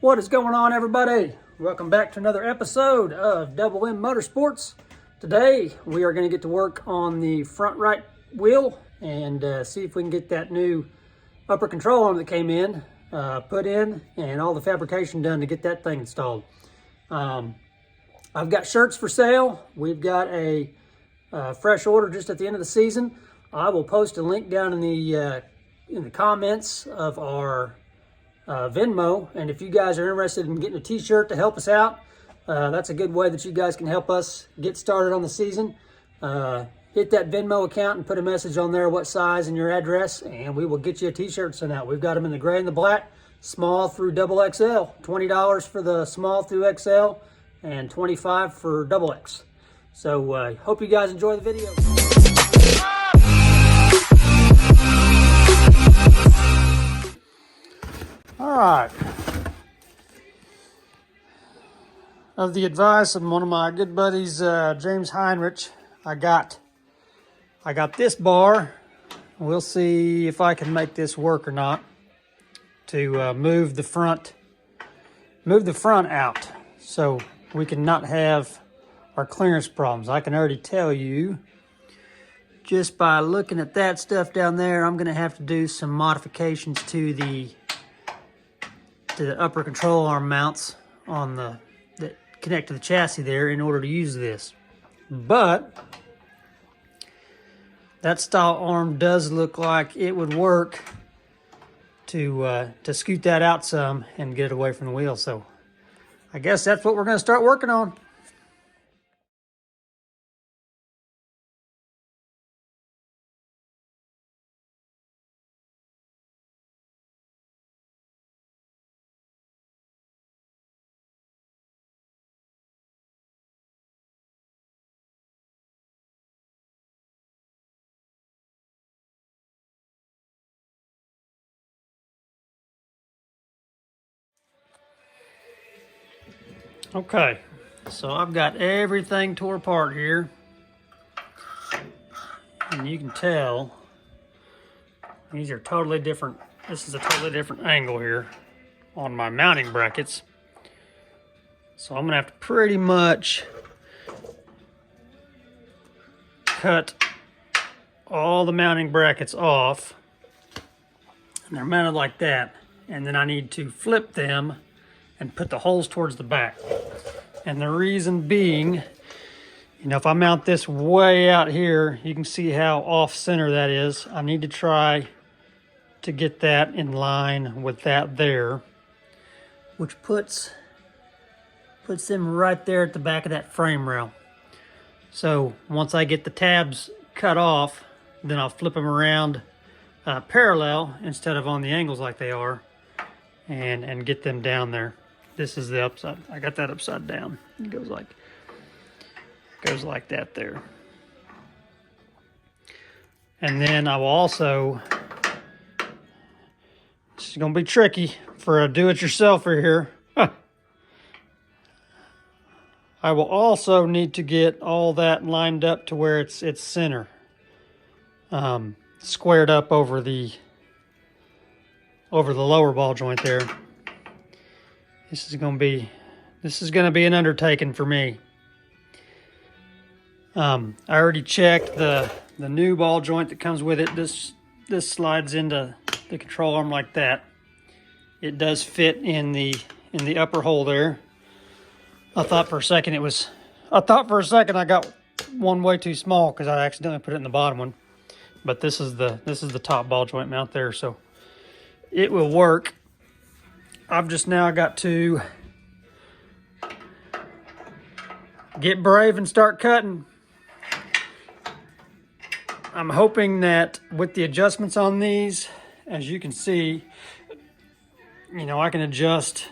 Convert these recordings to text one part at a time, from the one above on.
What is going on, everybody? Welcome back to another episode of Double M Motorsports. Today we are going to get to work on the front right wheel and see if we can get that new upper control arm that came in put in and all the fabrication done to get that thing installed. I've got shirts for sale. We've got a fresh order just at the end of the season. I will post a link down in the comments of our Venmo, and if you guys are interested in getting a t-shirt to help us out, that's a good way that you guys can help us get started on the season. Hit that Venmo account and put a message on there, what size and your address, and we will get you a t-shirt sent out. We've got them in the gray and the black, small through double XL. $20 for the small through XL and $25 for double X. So hope you guys enjoy the video. All right. Of the advice of one of my good buddies, James Heinrich, I got this bar. We'll see if I can make this work or not to move the front out so we can not have our clearance problems. I can already tell you just by looking at that stuff down there, I'm going to have to do some modifications to the upper control arm mounts on that connect to the chassis there in order to use this. But that style arm does look like it would work to scoot that out some and get it away from the wheel. So I guess that's what we're going to start working on. Okay, so I've got everything tore apart here, and you can tell these are totally different. This is a totally different angle here on my mounting brackets. So I'm gonna have to pretty much cut all the mounting brackets off, and they're mounted like that, and then I need to flip them and put the holes towards the back. And the reason being, you know, if I mount this way out here, you can see how off center that is. I need to try to get that in line with that there, which puts them right there at the back of that frame rail. So once I get the tabs cut off, then I'll flip them around parallel instead of on the angles like they are, and get them down there. This is the upside. I got that upside down. It goes like that there. And then I will also, this is going to be tricky for a do-it-yourselfer here. I will also need to get all that lined up to where it's center, squared up over the lower ball joint there. This is going to be an undertaking for me. I already checked the new ball joint that comes with it. This slides into the control arm like that. It does fit in the upper hole there. I thought for a second I got one way too small because I accidentally put it in the bottom one. But this is the top ball joint mount there, so it will work. I've just now got to get brave and start cutting. I'm hoping that with the adjustments on these, as you can see, you know, I can adjust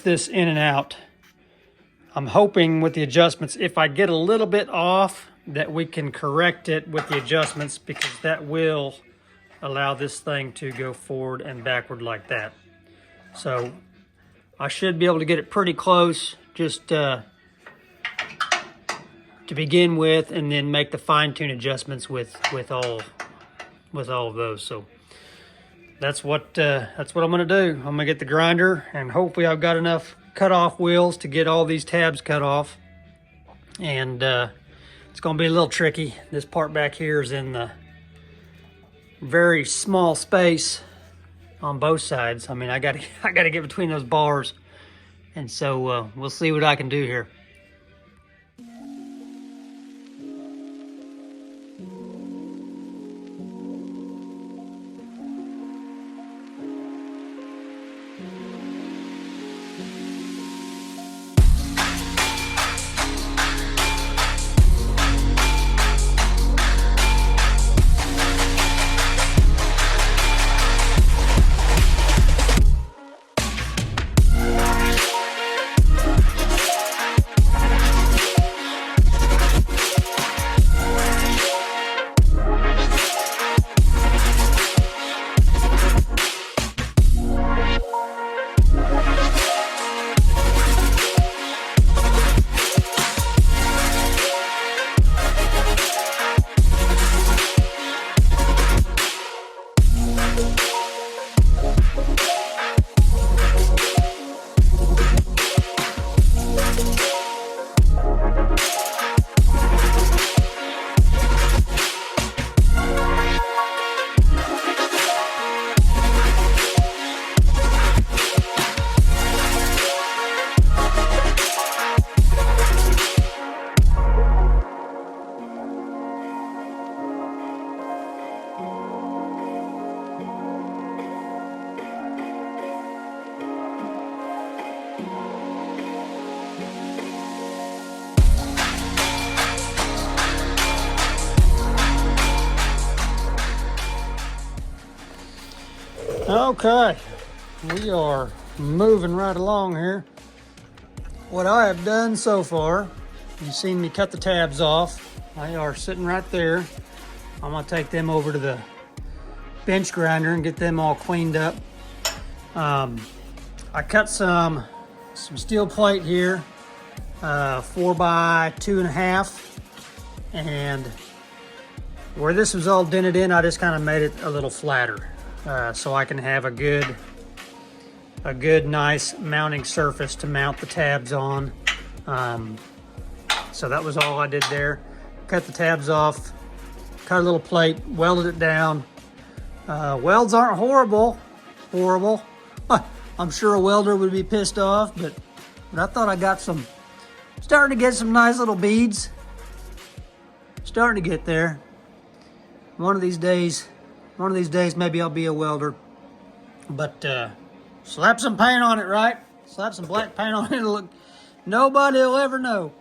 this in and out. I'm hoping with the adjustments, if I get a little bit off, that we can correct it with the adjustments, because that will allow this thing to go forward and backward like that. So I should be able to get it pretty close just to begin with, and then make the fine-tune adjustments with all of those. So that's what I'm gonna do. I'm gonna get the grinder, and hopefully I've got enough cut-off wheels to get all these tabs cut off. And it's gonna be a little tricky. This part back here is in the very small space on both sides. I mean, I gotta get between those bars, and so we'll see what I can do here. Okay, we are moving right along here. What I have done so far, you've seen me cut the tabs off. They are sitting right there. I'm gonna take them over to the bench grinder and get them all cleaned up. I cut some steel plate here, 4 by 2.5, and where this was all dented in, I just kind of made it a little flatter. So I can have a good nice mounting surface to mount the tabs on. So that was all I did there. Cut the tabs off, cut a little plate, welded it down. Welds aren't horrible. I'm sure a welder would be pissed off, but I thought I got starting to get some nice little beads. Starting to get there. One of these days, maybe I'll be a welder. But slap some paint on it, right? Slap some black paint on it. It'll look, nobody will ever know.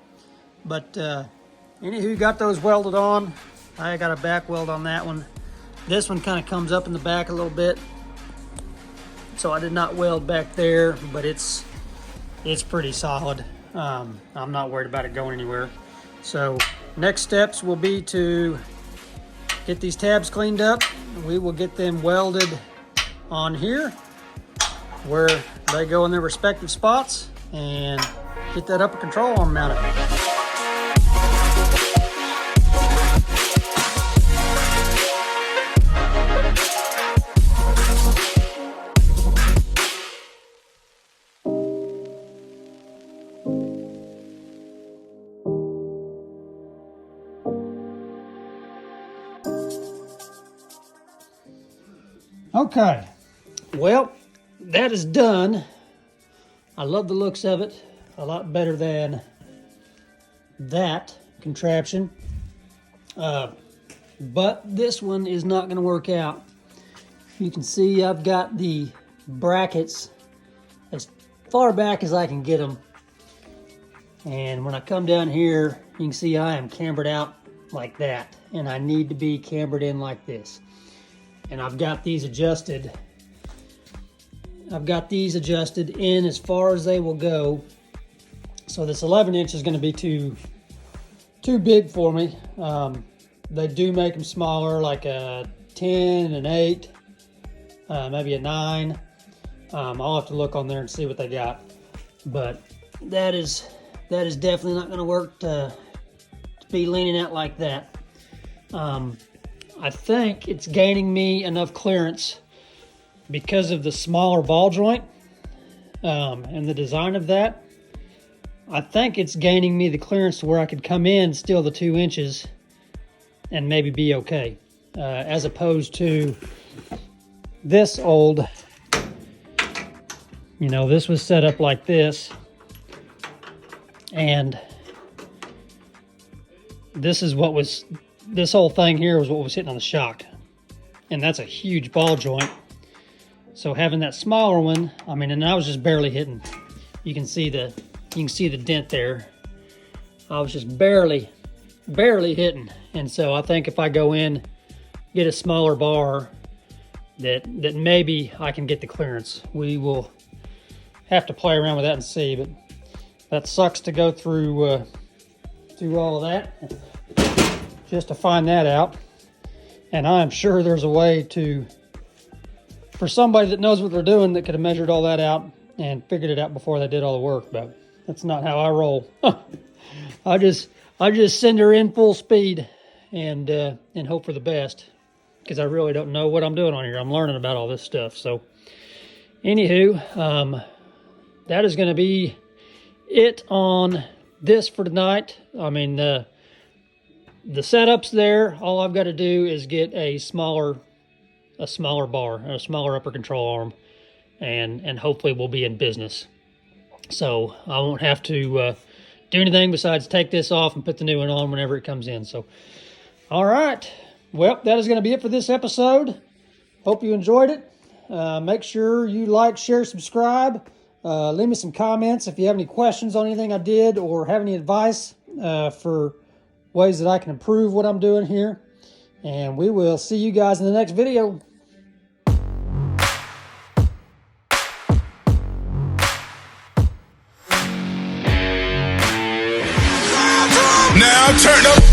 But anywho, got those welded on. I got a back weld on that one. This one kind of comes up in the back a little bit, so I did not weld back there, but it's pretty solid. I'm not worried about it going anywhere. So next steps will be to get these tabs cleaned up. We will get them welded on here where they go in their respective spots and get that upper control arm mounted. Okay, well, that is done. I love the looks of it. A lot better than that contraption. But this one is not going to work out. You can see I've got the brackets as far back as I can get them. And when I come down here, you can see I am cambered out like that. And I need to be cambered in like this. And I've got these adjusted. I've got these adjusted in as far as they will go. So this 11-inch is going to be too big for me. They do make them smaller, like a 10, an 8, maybe a 9. I'll have to look on there and see what they got. But that is definitely not going to work to be leaning out like that. I think it's gaining me enough clearance because of the smaller ball joint and the design of that, I think it's gaining me the clearance to where I could come in still the 2 inches and maybe be okay, as opposed to this old, you know, this was set up like this, and this whole thing here was what was hitting on the shock, and that's a huge ball joint. So having that smaller one, I mean, and I was just barely hitting. You can see the dent there. I was just barely hitting. And so I think if I go in, get a smaller bar, that maybe I can get the clearance. We will have to play around with that and see, but that sucks to go through all of that just to find that out. And I'm sure there's a way for somebody that knows what they're doing that could have measured all that out and figured it out before they did all the work, but that's not how I roll. I just send her in full speed and hope for the best, because I really don't know what I'm doing on here. I'm learning about all this stuff. So anywho, that is going to be it on this for tonight. I mean, the setup's there. All I've got to do is get a smaller bar, a smaller upper control arm, and hopefully we'll be in business. So I won't have to do anything besides take this off and put the new one on whenever it comes in. So, all right. Well, that is going to be it for this episode. Hope you enjoyed it. Make sure you like, share, subscribe. Leave me some comments if you have any questions on anything I did or have any advice for ways that I can improve what I'm doing here. And we will see you guys in the next video. Now turn up.